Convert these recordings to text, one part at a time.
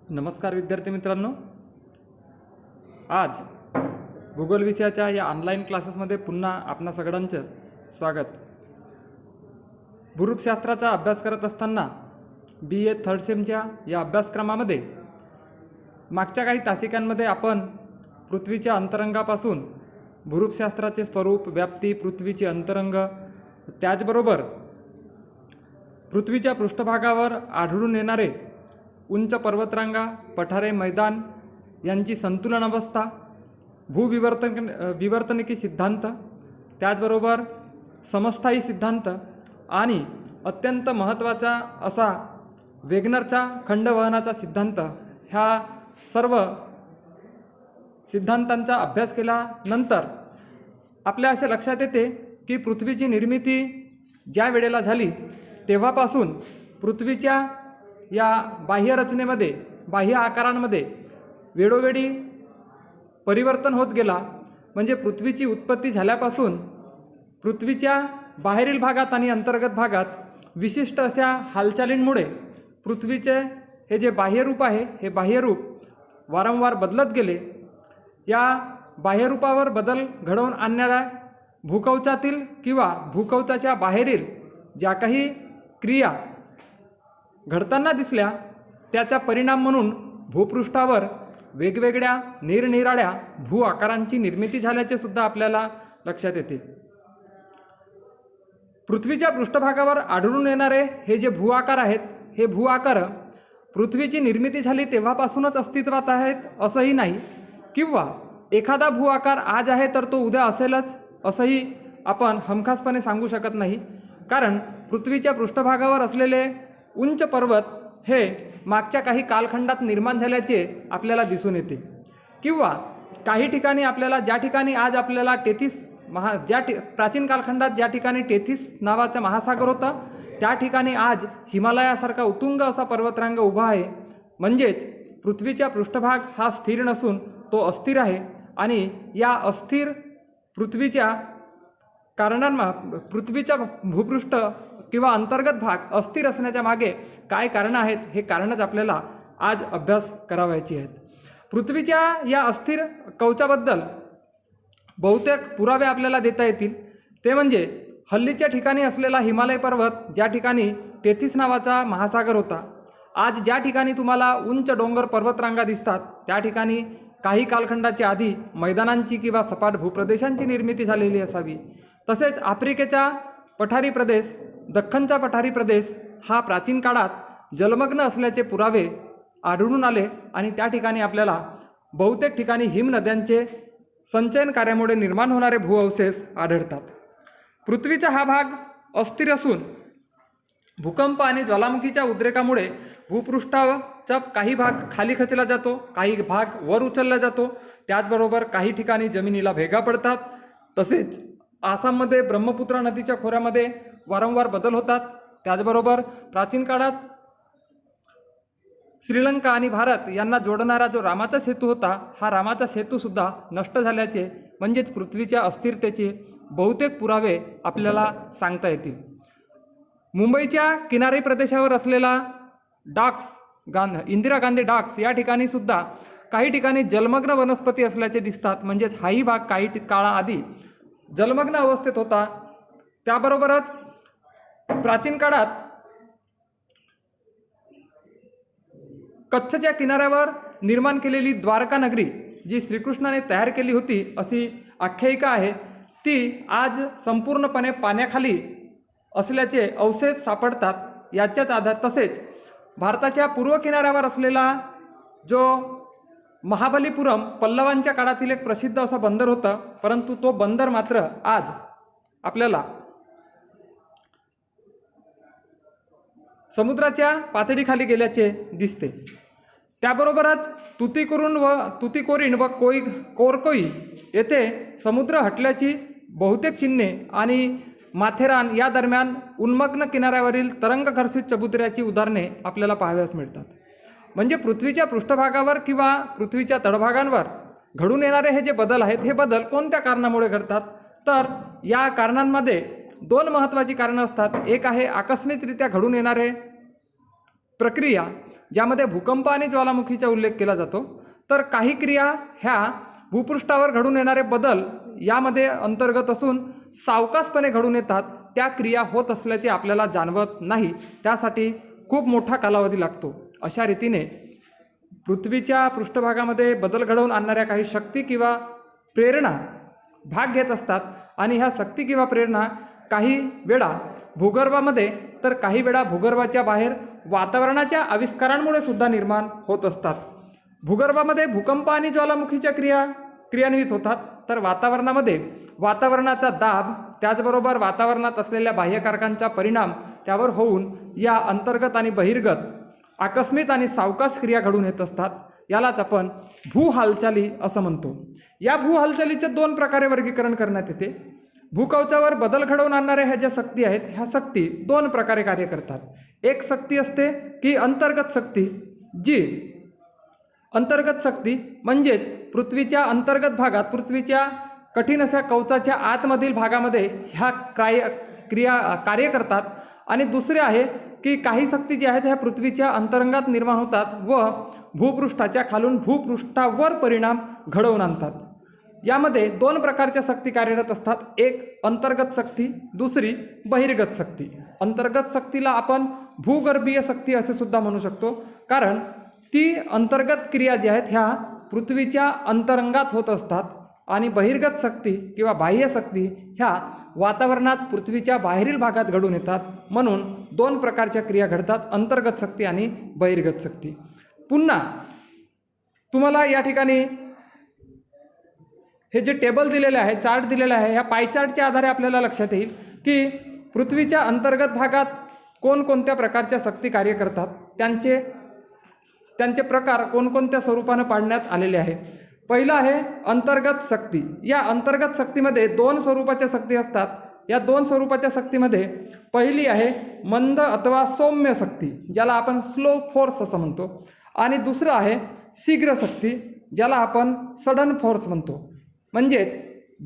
नमस्कार विद्यार्थी मित्रांनो, आज भूगोल विषयाच्या या ऑनलाईन क्लासेसमध्ये पुन्हा आपणा सगळ्यांचं स्वागत. भूरूपशास्त्राचा अभ्यास करत असताना BA थर्ड सेमच्या या अभ्यासक्रमामध्ये मागच्या काही तासिकांमध्ये आपण पृथ्वीच्या अंतरंगापासून भूरूपशास्त्राचे स्वरूप, व्याप्ती, पृथ्वीचे अंतरंग, त्याचबरोबर पृथ्वीच्या पृष्ठभागावर आढळून येणारे उंच पर्वतरांगा, पठारे, मैदान यांची संतुलन अवस्था, विवर्तनिकी सिद्धांत, त्याचबरोबर समस्थायी सिद्धांत आणि अत्यंत महत्त्वाचा असा वेगनरचा खंडवहनाचा सिद्धांत, ह्या सर्व सिद्धांतांचा अभ्यास केल्यानंतर आपल्या असे लक्षात येते की पृथ्वीची निर्मिती ज्या वेळेला झाली तेव्हापासून पृथ्वीच्या या बाह्य रचनेमध्ये, बाह्य आकारांमध्ये वेळोवेळी परिवर्तन होत गेला. म्हणजे पृथ्वीची उत्पत्ती झाल्यापासून पृथ्वीच्या बाहेरील भागात आणि अंतर्गत भागात विशिष्ट अशा हालचालींमुळे पृथ्वीचे हे जे बाह्यरूप आहे, हे बाह्यरूप वारंवार बदलत गेले. या बाह्यरूपावर बदल घडवून आणणाऱ्या भूकवचातील किंवा भूकवचाच्या बाहेरील ज्या काही क्रिया घडताना दिसल्या, त्याचा परिणाम म्हणून भूपृष्ठावर वेगवेगळ्या निरनिराळ्या भू आकारांची निर्मिती झाल्याचे सुद्धा आपल्याला लक्षात येते. पृथ्वीच्या पृष्ठभागावर आढळून येणारे हे जे भू आकार आहेत, हे भू आकार पृथ्वीची निर्मिती झाली तेव्हापासूनच अस्तित्वात आहेत असंही नाही, किंवा एखादा भू आकार आज आहे तर तो उद्या असेलच असंही आपण हमखासपणे सांगू शकत नाही. कारण पृथ्वीच्या पृष्ठभागावर असलेले उंच पर्वत हे मागच्या काही कालखंडात निर्माण झाल्याचे आपल्याला दिसून येते. किंवा काही ठिकाणी आपल्याला ज्या ठिकाणी आज आपल्याला प्राचीन कालखंडात ज्या ठिकाणी टेथिस नावाचा महासागर होता, त्या ठिकाणी आज हिमालयासारखा उत्तुंग असा पर्वतरांग उभा आहे. म्हणजेच पृथ्वीचा पृष्ठभाग हा स्थिर नसून तो अस्थिर आहे. आणि या अस्थिर पृथ्वीच्या पृथ्वीचा भूपृष्ठ किंवा अंतर्गत भाग अस्थिर असण्याच्या मागे काय कारणं आहेत, हे कारणच आपल्याला आज अभ्यास करावयाची आहेत. पृथ्वीच्या या अस्थिर कवचाबद्दल बहुतेक पुरावे आपल्याला देता येतील. ते म्हणजे हल्लीच्या ठिकाणी असलेला हिमालय पर्वत, ज्या ठिकाणी टेथिस नावाचा महासागर होता. आज ज्या ठिकाणी तुम्हाला उंच डोंगर पर्वतरांगा दिसतात, त्या ठिकाणी काही कालखंडाच्या आधी मैदानांची किंवा सपाट भूप्रदेशांची निर्मिती झालेली असावी. तसेच आफ्रिकेचा पठारी प्रदेश, दख्खनचा पठारी प्रदेश हा प्राचीन काळात जलमग्न असल्याचे पुरावे आढळून आले. आणि त्या ठिकाणी आपल्याला बहुतेक ठिकाणी हिमनद्यांचे संचयन कार्यामुळे निर्माण होणारे भूअवशेष आढळतात. पृथ्वीचा हा भाग अस्थिर असून भूकंप आणि ज्वालामुखीच्या उद्रेकामुळे भूपृष्ठाचा काही भाग खाली खचला जातो, काही भाग वर उचलला जातो. त्याचबरोबर काही ठिकाणी जमिनीला भेगा पडतात. तसेच आसाममध्ये ब्रह्मपुत्रा नदीच्या खोऱ्यामध्ये वारंवार बदल होतात. त्याचबरोबर प्राचीन काळात श्रीलंका आणि भारत यांना जोडणारा जो रामाचा सेतू होता, हा रामाचा सेतूसुद्धा नष्ट झाल्याचे, म्हणजेच पृथ्वीच्या अस्थिरतेचे बहुतेक पुरावे आपल्याला सांगता येतील. मुंबईच्या किनारी प्रदेशावर असलेला इंदिरा गांधी डॉक्स या ठिकाणी सुद्धा काही ठिकाणी जलमग्न वनस्पती असल्याचे दिसतात. म्हणजेच हाही भाग काही काळाआधी जलमग्न अवस्थेत होता. त्याबरोबरच प्राचीन काळात कच्छच्या किनाऱ्यावर निर्माण केलेली द्वारका नगरी, जी श्रीकृष्णाने तयार केली होती अशी आख्यायिका आहे, ती आज संपूर्णपणे पाण्याखाली असल्याचे अवशेष सापडतात. याच्याच आधार तसेच भारताच्या पूर्व किनाऱ्यावर असलेला जो महाबलीपुरम पल्लवांच्या काळातील एक प्रसिद्ध असा बंदर होता, परंतु तो बंदर मात्र आज आपल्याला समुद्राच्या पातळीखाली गेल्याचे दिसते. त्याबरोबरच तुतीकोरीन व कोरकोई येथे समुद्र हटल्याची बहुतेक चिन्हे आणि माथेरान या दरम्यान उन्मग्न किनाऱ्यावरील तरंगघर्षित चबुतऱ्याची उदाहरणे आपल्याला पाहाव्यास मिळतात. म्हणजे पृथ्वीच्या पृष्ठभागावर किंवा पृथ्वीच्या तळभागांवर घडून येणारे हे जे बदल आहेत, हे बदल कोणत्या कारणामुळे घडतात, तर या कारणांमध्ये दोन महत्त्वाची कारणं असतात. एक आहे आकस्मिकरित्या घडून येणारे प्रक्रिया ज्यामध्ये भूकंप आणि ज्वालामुखीचा उल्लेख केला जातो, तर काही क्रिया ह्या भूपृष्ठावर घडून येणारे बदल यामध्ये अंतर्गत असून सावकाशपणे घडून येतात. त्या क्रिया होत असल्याचे आपल्याला जाणवत नाही, त्यासाठी खूप मोठा कालावधी लागतो. अशा रीतीने पृथ्वीच्या पृष्ठभागामध्ये बदल घडवून आणणाऱ्या काही शक्ती किंवा प्रेरणा भाग घेत असतात आणि ह्या शक्ती किंवा प्रेरणा काही वेळा भूगर्भामध्ये तर काही वेळा भूगर्भाच्या बाहेर वातावरणाच्या आविष्कारांमुळे सुद्धा निर्माण होत असतात. भूगर्भामध्ये भूकंप आणि ज्वालामुखीच्या क्रियान्वित होतात, तर वातावरणामध्ये वातावरणाचा दाब त्याचबरोबर वातावरणात असलेल्या बाह्यकारकांचा परिणाम त्यावर होऊन या अंतर्गत आणि बहिर्गत आकस्मिक आणि सावकाश क्रिया घडून येत असतात. यालाच आपण भू हालचाली असं म्हणतो. या भू हालचालीचे दोन प्रकारे वर्गीकरण करण्यात येते. भूकवचावर बदल घडवून आणणाऱ्या ह्या ज्या शक्ती आहेत, ह्या शक्ती दोन प्रकारे कार्य करतात. एक शक्ती असते की अंतर्गत शक्ती, जी अंतर्गत शक्ती म्हणजेच पृथ्वीच्या अंतर्गत भागात, पृथ्वीच्या कठीण अशा कवचाच्या आतमधील भागामध्ये ह्या क्रिया कार्य करतात. आणि दुसरे आहे की काही शक्ती ज्या आहेत ह्या पृथ्वीच्या अंतरंगात निर्माण होतात व भूपृष्ठाच्या खालून भूपृष्ठावर परिणाम घडवून आणतात. यामध्ये दोन प्रकारच्या शक्ती कार्यरत असतात. एक अंतर्गत शक्ती, दुसरी बहिर्गत शक्ती. अंतर्गत शक्तीला आपण भूगर्भीय शक्ती असे सुद्धा म्हणू शकतो, कारण ती अंतर्गत क्रिया ज्या आहेत ह्या पृथ्वीच्या अंतरंगात होत असतात आणि बहिर्गत शक्ती किंवा बाह्य शक्ती ह्या वातावरणात पृथ्वीच्या बाहेरील भागात घडून येतात. म्हणून दोन प्रकारच्या क्रिया घडतात, अंतर्गत शक्ती आणि बहिर्गत शक्ती. पुन्हा तुम्हाला या ठिकाणी हे जे टेबल दिलेले आहे, चार्ट दिलेला आहे, ह्या पाय चार्टच्या आधारे आपल्याला लक्षात येईल की पृथ्वीच्या अंतर्गत भागात कोणकोणत्या प्रकारच्या शक्ती कार्य करतात, त्यांचे प्रकार कोणकोणत्या स्वरूपानं पाडण्यात आलेले आहे. पहिलं आहे अंतर्गत शक्ती. या अंतर्गत शक्तीमध्ये दोन स्वरूपाच्या शक्ती असतात. या दोन स्वरूपाच्या शक्तीमध्ये पहिली आहे मंद अथवा सौम्य शक्ती, ज्याला आपण स्लो फोर्स असं म्हणतो, आणि दुसरं आहे शीघ्र शक्ती, ज्याला आपण सडन फोर्स म्हणतो. म्हणजेच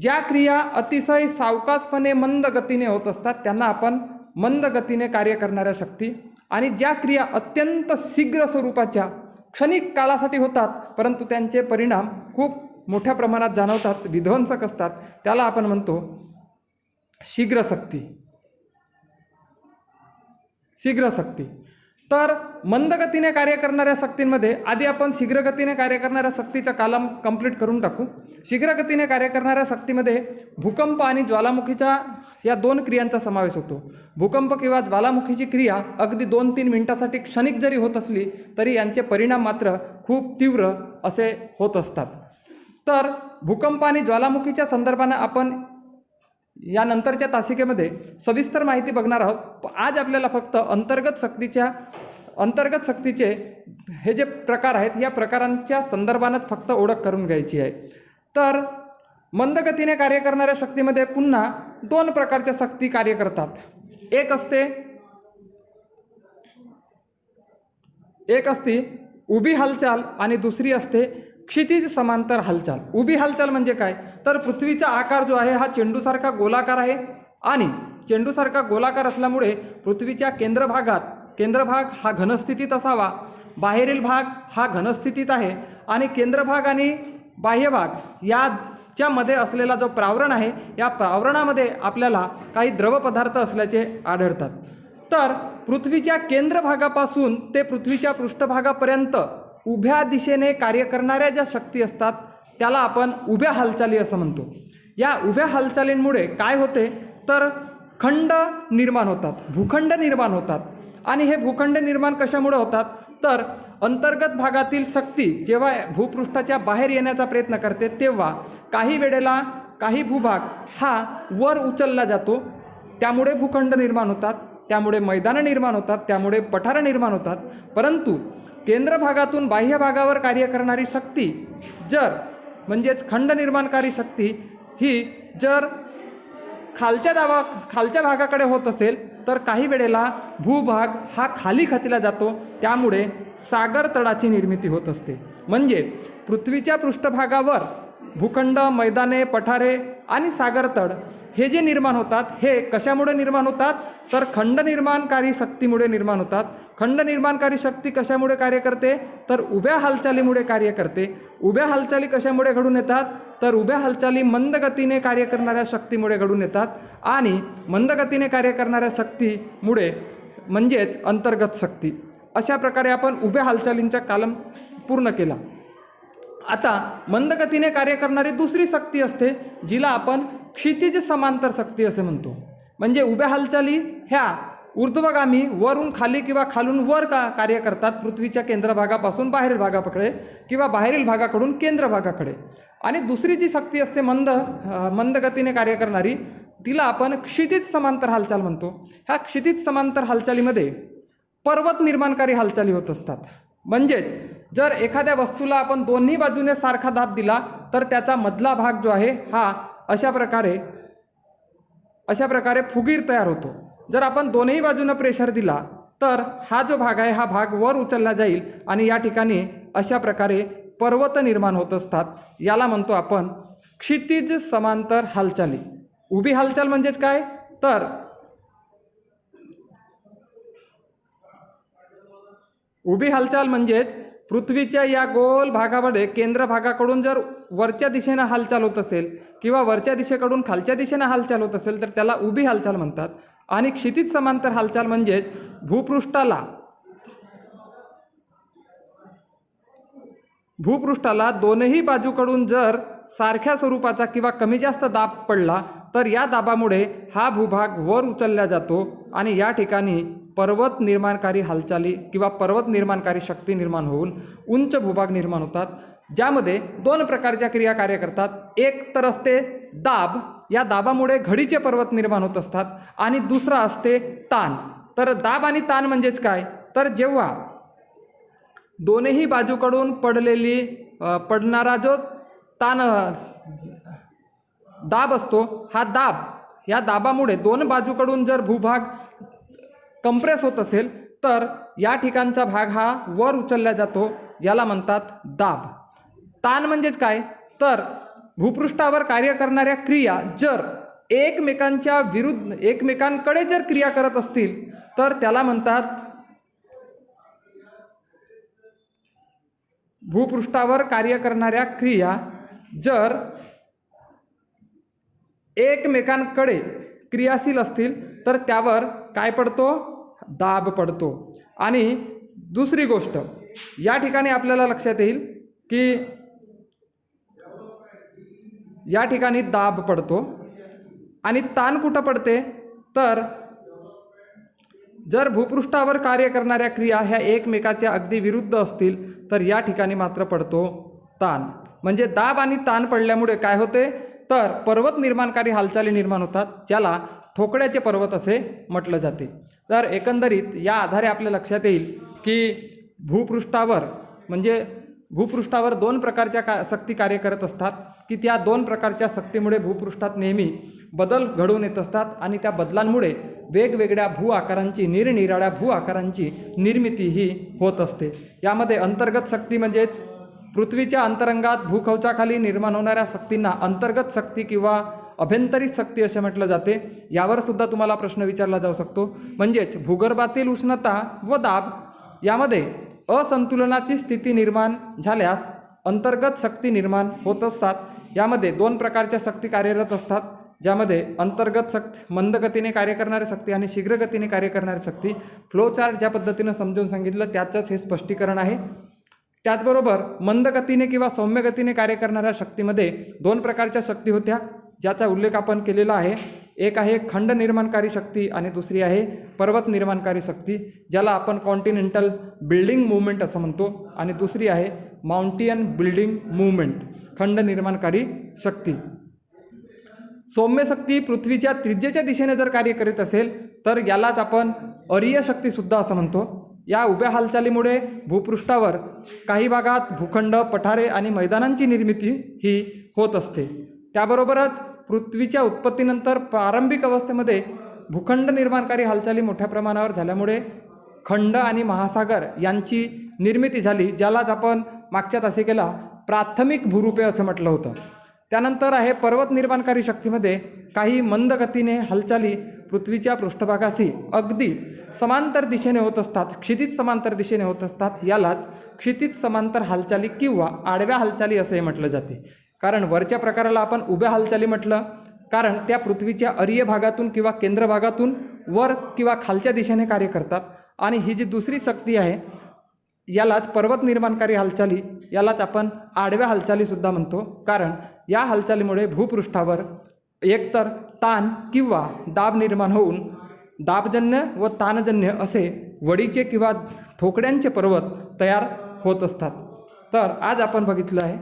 ज्या क्रिया अतिशय सावकाशपणे मंद गतीने होत असतात त्यांना आपण मंद गतीने कार्य करणाऱ्या शक्ती, आणि ज्या क्रिया अत्यंत शीघ्र स्वरूपाच्या क्षणिक काळासाठी होतात परंतु त्यांचे परिणाम खूप मोठ्या प्रमाणात जाणवतात, विध्वंसक असतात, त्याला आपण म्हणतो शीघ्र शक्ती. शीघ्र शक्ती. तर मंद गतीने कार्य करणाऱ्या शक्तींमध्ये आधी आपण शीघ्र गतीने कार्य करणाऱ्या शक्तीचा कालम कंप्लीट करून टाकू. शीघ्र गतीने कार्य करणाऱ्या शक्तीमध्ये भूकंप आणि ज्वालामुखीच्या या दोन क्रियांचा समावेश होतो. भूकंप किंवा ज्वालामुखीची क्रिया अगदी 2-3 मिनिटासाठी क्षणिक जरी होत असली तरी यांचे परिणाम मात्र खूप तीव्र असे होत असतात. तर भूकंप आणि ज्वालामुखीच्या संदर्भानं आपण यानंतरच्या तासिकेमध्ये सविस्तर माहिती बघणार आहोत. आज आपल्याला फक्त अंतर्गत शक्तीचे हे जे प्रकार आहेत या प्रकारांच्या संदर्भानंच फक्त ओळख करून घ्यायची आहे. तर मंदगतीने कार्य करणाऱ्या शक्तीमध्ये पुन्हा दोन प्रकारच्या शक्ती कार्य करतात. एक असते उभी हालचाल आणि दुसरी असते क्षितिज समांतर हालचाल. उभी हालचाल म्हणजे काय, तर पृथ्वीचा आकार जो आहे हा चेंडूसारखा गोलाकार आहे आणि चेंडूसारखा गोलाकार असल्यामुळे पृथ्वीच्या केंद्रभाग हा घनस्थितीत असावा, बाहेरील भाग हा घनस्थितीत आहे आणि केंद्रभाग आणि बाह्यभाग याच्यामध्ये असलेला जो प्रावरण आहे या प्रावरणामध्ये आपल्याला काही द्रव पदार्थ असल्याचे आढळतात. तर पृथ्वीच्या केंद्रभागापासून ते पृथ्वीच्या पृष्ठभागापर्यंत उभ्या दिशेने कार्य करणाऱ्या ज्या शक्ती असतात त्याला आपण उभ्या हालचाली असं म्हणतो. या उभ्या हालचालींमुळे काय होते तर खंड निर्माण होतात, भूखंड निर्माण होतात. आणि हे भूखंड निर्माण कशामुळे होतात तर अंतर्गत भागातील शक्ती जेव्हा भूपृष्ठाच्या बाहेर येण्याचा प्रयत्न करते तेव्हा काही वेळेला काही भूभाग हा वर उचलला जातो, त्यामुळे भूखंड निर्माण होतात, त्यामुळे मैदानं निर्माण होतात, त्यामुळे पठारं निर्माण होतात. परंतु केंद्र भागातून बाह्य भागावर कार्य करणारी शक्ती म्हणजेच खंड निर्माणकारी शक्ती ही जर खालच्या भागाकडे होत असेल तर काही वेळेला भूभाग हा खाली खचला जातो, त्यामुळे सागर तळाची निर्मिती होत असते. म्हणजे पृथ्वीच्या पृष्ठभागावर भूखंड, मैदाने, पठारे आणि सागरतळ हे जे निर्माण होतात हे कशामुळे निर्माण होतात, तर खंड निर्माणकारी शक्तीमुळे निर्माण होतात. खंड निर्माणकारी शक्ती कशामुळे कार्य करते, तर उभ्या हालचालीमुळे कार्य करते. उभ्या हालचाली कशामुळे घडून येतात, तर उभ्या हालचाली मंद गतीने कार्य करणाऱ्या शक्तीमुळे घडून येतात. आणि मंद गतीने कार्य करणाऱ्या शक्तीमुळे म्हणजेच अंतर्गत शक्ती. अशा प्रकारे आपण उभ्या हालचालींचा कालम पूर्ण केला. आता मंद गतीने कार्य करणारी दुसरी शक्ती असते जिला आपण क्षितिज समांतर शक्ती असे म्हणतो. म्हणजे उभ्या हालचाली ह्या ऊर्ध्वगामी वरून खाली किंवा खालून वर कार्य करतात, पृथ्वीच्या केंद्रभागापासून बाहेरील भागाकडे किंवा बाहेरील भागाकडून केंद्र भागाकडे. आणि दुसरी जी शक्ती असते मंद गतीने कार्य करणारी तिला आपण क्षितिज समांतर हालचाल म्हणतो. ह्या क्षितिज समांतर हालचालीमध्ये पर्वत निर्माणकारी हालचाली होत असतात. म्हणजेच जर एखाद्या वस्तूला आपण दोन्ही बाजूने सारखा दाब दिला तर त्याचा मधला भाग जो आहे हा अशा प्रकारे फुगीर तयार होतो. जर आपण दोन्ही बाजूने प्रेशर दिला तर हा जो भाग आहे हा भाग वर उचलला जाईल आणि या ठिकाणी अशा प्रकारे पर्वत निर्माण होत असतात. याला म्हणतो आपण क्षितिज समांतर हालचाली. उभी हालचाल म्हणजेच काय, तर उभी हालचाल म्हणजेच पृथ्वीच्या या गोल भागामध्ये केंद्र भागाकडून जर वरच्या दिशेने हालचाल होत असेल किंवा वरच्या दिशेकडून खालच्या दिशेने हालचाल होत असेल तर त्याला उभी हालचाल म्हणतात. आणि क्षितिज समांतर हालचाल म्हणजेच भूपृष्ठाला दोनही बाजूकडून जर सारख्या स्वरूपाचा किंवा कमी जास्त दाब पडला तर या दाबामुळे हा भूभाग वर उचलला जातो आणि या ठिकाणी पर्वत निर्माणकारी हालचाली किंवा पर्वत निर्माणकारी शक्ती निर्माण होऊन उंच भूभाग निर्माण होतात. ज्यामध्ये दोन प्रकारच्या क्रिया कार्य करतात. एक तर असते दाब, या दाबामुळे घडीचे पर्वत निर्माण होत असतात. आणि दुसरा असते ताण. तर दाब आणि ताण म्हणजेच काय, तर जेव्हा दोनही बाजूकडून पडणारा जो ताण दाब असतो, हा दाब, या दाबामुळे दोन बाजूकडून जर भूभाग कंप्रेस होत असेल तर या ठिकाणचा भाग हा वर उचलला जातो, ज्याला म्हणतात दाब. ताण म्हणजेच काय, तर भूपृष्ठावर कार्य करणाऱ्या क्रिया जर एकमेकांकडे जर क्रिया करत असतील तर त्याला म्हणतात, भूपृष्ठावर कार्य करणाऱ्या क्रिया जर एकमेकांकडे क्रियाशील असतील तर त्यावर काय पडतो, दाब पडतो. आणि दुसरी गोष्ट या ठिकाणी आपल्याला लक्षात येईल की या ठिकाणी दाब पडतो. आणि ताण कुठं पडते, तर जर भूपृष्ठावर कार्य करणाऱ्या क्रिया ह्या एकमेकाच्या अगदी विरुद्ध असतील तर या ठिकाणी मात्र पडतो ताण. म्हणजे दाब आणि ताण पडल्यामुळे काय होते, तर पर्वत निर्माणकारी हालचाली निर्माण होतात, ज्याला ठोकळ्याचे पर्वत असे म्हटलं जाते. तर एकंदरीत या आधारे आपल्या लक्षात येईल की भूपृष्ठावर दोन प्रकारच्या शक्ती कार्य करत असतात की त्या दोन प्रकारच्या शक्तीमुळे भूपृष्ठात नेहमी बदल घडून येत असतात आणि त्या बदलांमुळे वेगवेगळ्या निरनिराळ्या भू आकारांची निर्मिती ही होत असते. यामध्ये अंतर्गत शक्ती म्हणजेच पृथ्वीच्या अंतरंगात भूकवचाखाली निर्माण होणाऱ्या शक्तींना अंतर्गत शक्ती किंवा अभ्यंतरित शक्ती असे म्हटलं जाते. यावर सुद्धा तुम्हाला प्रश्न विचारला जाऊ शकतो. म्हणजेच भूगर्भातील उष्णता व दाब यामध्ये असंतुलनाची स्थिती निर्माण झाल्यास अंतर्गत शक्ती निर्माण होत असतात. यामध्ये दोन प्रकारच्या शक्ती कार्यरत असतात, ज्यामध्ये अंतर्गत शक्ती मंद गतीने कार्य करणारी शक्ती आणि शीघ्र गतीने कार्य करणारी शक्ती. फ्लोचार्ट ज्या पद्धतीनं समजून सांगितलं त्याचंच हे स्पष्टीकरण आहे. त्याचबरोबर मंद गतीने किंवा सौम्य गतीने कार्य करणाऱ्या शक्तीमध्ये दोन प्रकारच्या शक्ती होत्या, ज्याचा उल्लेख आपण केलेला आहे. एक आहे खंड निर्माणकारी शक्ती आणि दुसरी आहे पर्वत निर्माणकारी शक्ती, ज्याला आपण कॉन्टिनेंटल बिल्डिंग मूवमेंट असं म्हणतो. आणि दुसरी आहे माउंटेन बिल्डिंग मूवमेंट, खंड निर्माणकारी शक्ती. सौम्य शक्ती पृथ्वीच्या त्रिज्येच्या दिशेने जर कार्य करीत असेल तर यालाच आपण अरीय शक्तीसुद्धा असं म्हणतो. या उभ्या हालचालीमुळे भूपृष्ठावर काही भागात भूखंड, पठारे आणि मैदानांची निर्मिती ही होत असते. त्याबरोबरच पृथ्वीच्या उत्पत्तीनंतर प्रारंभिक अवस्थेमध्ये भूखंड निर्माणकारी हालचाली मोठ्या प्रमाणावर झाल्यामुळे खंड आणि महासागर यांची निर्मिती झाली, ज्यालाच आपण मागच्या तासिकेला प्राथमिक भूरूपे असं म्हटलं होतं. त्यानंतर आहे पर्वत निर्माणकारी शक्तीमध्ये काही मंद गतीने हालचाली पृथ्वीच्या पृष्ठभागाशी अगदी समांतर दिशेने होत असतात, क्षितिज समांतर दिशेने होत असतात. यालाच क्षितिज समांतर हालचाली किंवा आडव्या हालचाली असे म्हटलं जाते. कारण वरच्या प्रकाराला आपण उभ्या हालचाली म्हटलं, कारण त्या पृथ्वीच्या अरीय भागातून किंवा केंद्र भागातून वर किंवा खालच्या दिशेने कार्य करतात. आणि ही जी दुसरी शक्ती आहे यालाच पर्वत निर्माणकारी हालचाली, यालाच आपण आडव्या हालचालीसुद्धा म्हणतो. कारण या हालचालीमुळे भूपृष्ठावर एकतर ताण किंवा दाब निर्माण होऊन दाबजन्य व ताणजन्य असे वडीचे किंवा ठोकड्यांचे पर्वत तयार होत असतात. तर आज आपण बघितलं आहे